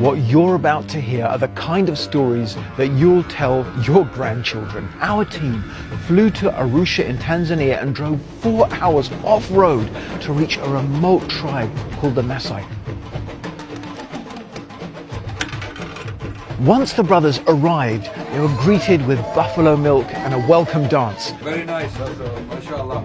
What you're about to hear are the kind of stories that you'll tell your grandchildren. Our team flew to Arusha in Tanzania and drove 4 hours off-road to reach a remote tribe called the Maasai. Once the brothers arrived, they were greeted with buffalo milk and a welcome dance. Very nice, mashallah.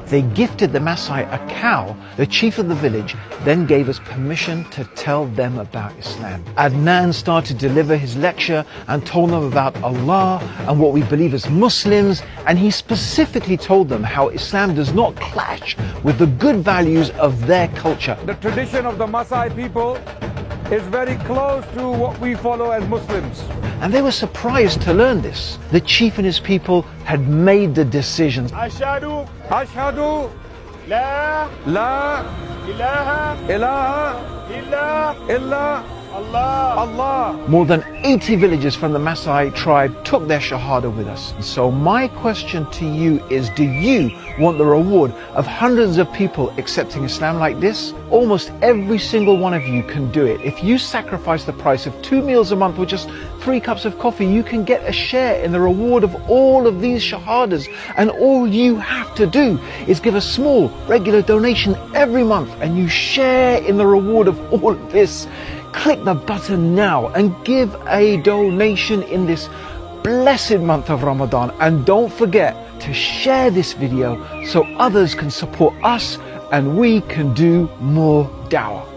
They gifted the Maasai a cow. The chief of the village then gave us permission to tell them about Islam. Adnan started to deliver his lecture and told them about Allah and what we believe as Muslims, and he specifically told them how Islam does not clash with the good values of their culture. The tradition of the Maasai people is very close to what we follow as Muslims. And they were surprised to learn this. The chief and his people had made the decision. Ashhadu La ilaha illa Allah. More than 80 villagers from the Maasai tribe took their Shahada with us. So my question to you is, do you want the reward of hundreds of people accepting Islam like this? Almost every single one of you can do it. If you sacrifice the price of 2 meals a month with just 3 cups of coffee, you can get a share in the reward of all of these Shahadas. And all you have to do is give a small, regular donation every month, and you share in the reward of all of this. Click the button now and give a donation in this blessed month of Ramadan. And don't forget to share this video so others can support us and we can do more dawah.